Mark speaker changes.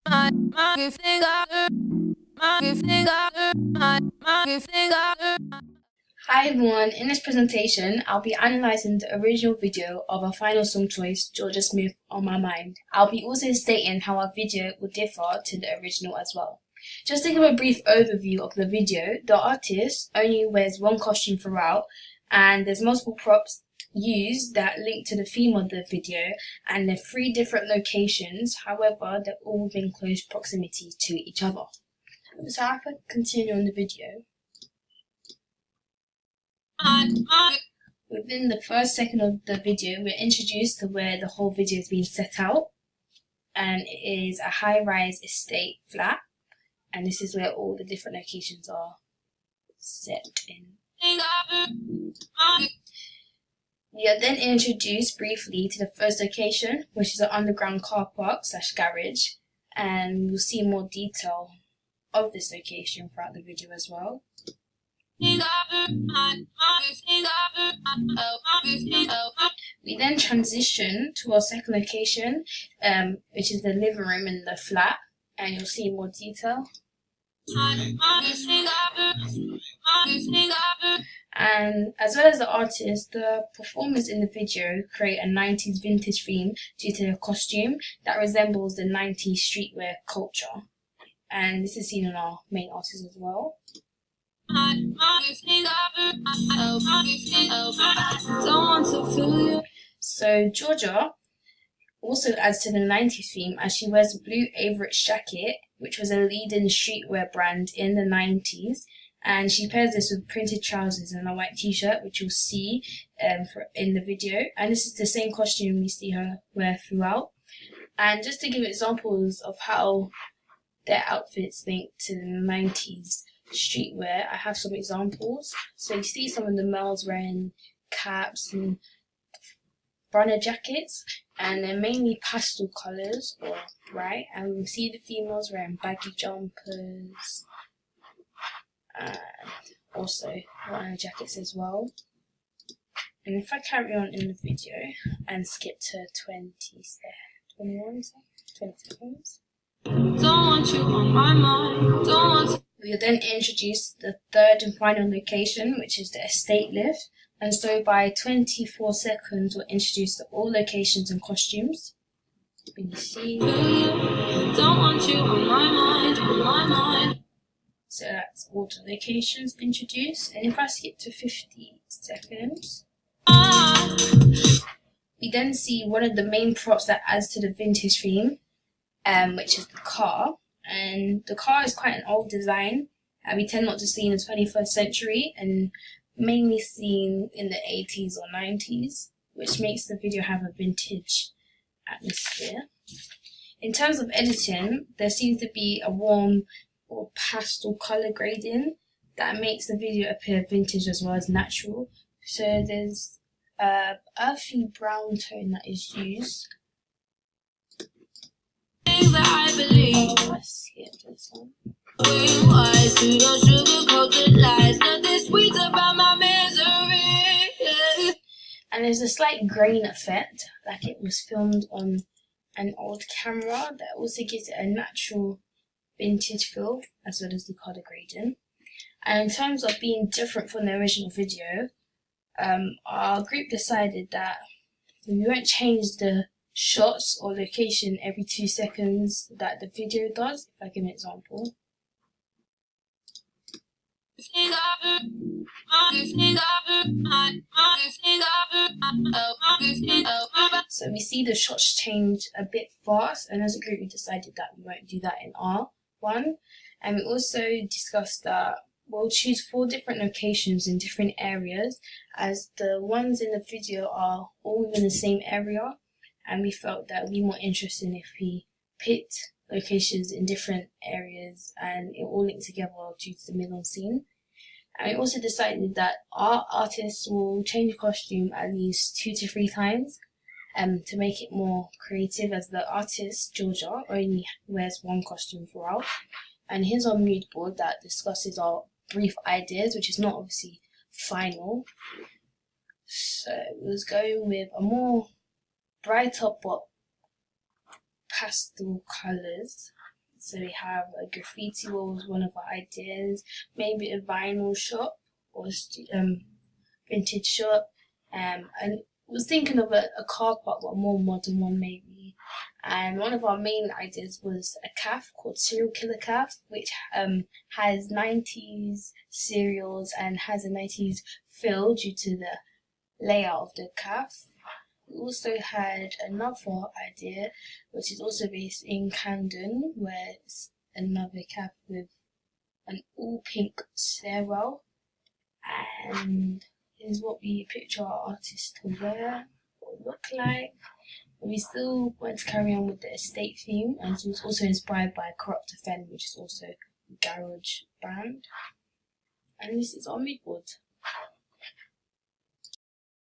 Speaker 1: Hi everyone, in this presentation, I'll be analysing the original video of our final song choice, Georgia Smith, On My Mind. I'll be also stating how our video will differ to the original as well. Just to give a brief overview of the video, the artist only wears one costume throughout, and there's multiple props used that link to the theme of the video, and they're 3 different locations, however, they're all within close proximity to each other. So I could continue on the video. Within the first second of the video, we're introduced to where the whole video is being set out, and it is a high-rise estate flat, and this is where all the different locations are set in. We are then introduced briefly to the first location, which is an underground car park / garage, and we'll see more detail of this location throughout the video as well. We then transition to our second location, which is the living room in the flat, and you'll see more detail. And as well as the artist, the performers in the video create a 90s vintage theme due to their costume that resembles the 90s streetwear culture. And this is seen in our main artist as well. So Georgia also adds to the 90s theme as she wears a blue Averett jacket, which was a leading streetwear brand in the 90s, and she pairs this with printed trousers and a white t-shirt, which you'll see in the video, and this is the same costume we see her wear throughout. And just to give examples of how their outfits link to the 90s streetwear, I have some examples. So you see some of the males wearing caps and runner jackets, and they're mainly pastel colours or bright, and we see the females wearing baggy jumpers and also runner jackets as well. And if I carry on in the video and skip to 21 seconds. Don't want you on my mind, don't want. We'll then introduce the third and final location, which is the estate lift. And so by 24 seconds, we'll introduce all locations and costumes. When you see, don't want you on my mind, on my mind. So that's all the locations introduced. And if I skip to 50 seconds, we then see one of the main props that adds to the vintage theme, which is the car. And the car is quite an old design, and we tend not to see in the 21st century, and mainly seen in the 80s or 90s, which makes the video have a vintage atmosphere. In terms of editing, there seems to be a warm or pastel color grading that makes the video appear vintage as well as natural. So there's a earthy brown tone that is used. Let's skip this one. And there's a slight grain effect, like it was filmed on an old camera, that also gives it a natural vintage feel, as well as the color grading. And in terms of being different from the original video, our group decided that we won't change the shots or location every 2 seconds that the video does. If I give an example. So we see the shots change a bit fast, and as a group we decided that we won't do that in R1. And we also discussed that we'll choose 4 different locations in different areas, as the ones in the video are all within the same area, and we felt that it would be more interesting if we picked locations in different areas and it all linked together due to the middle scene. And we also decided that our artists will change the costume at least 2 to 3 times to make it more creative, as the artist, Georgia, only wears one costume throughout. And here's our mood board that discusses our brief ideas, which is not obviously final. So it was going with a more brighter but pastel colours, So we have a graffiti wall was one of our ideas, maybe a vinyl shop or vintage shop. And was thinking of a car park, but a more modern one maybe. And one of our main ideas was a cafe called Serial Killer Cafe, which has 90s serials and has a 90s feel due to the layout of the cafe. We also had another idea, which is also based in Camden, where it's another cafe with an all pink stairwell, and is what we picture our artist to wear or look like. We still want to carry on with the estate theme, and it was also inspired by Corrupt Offend, which is also a garage band. And this is our mood board.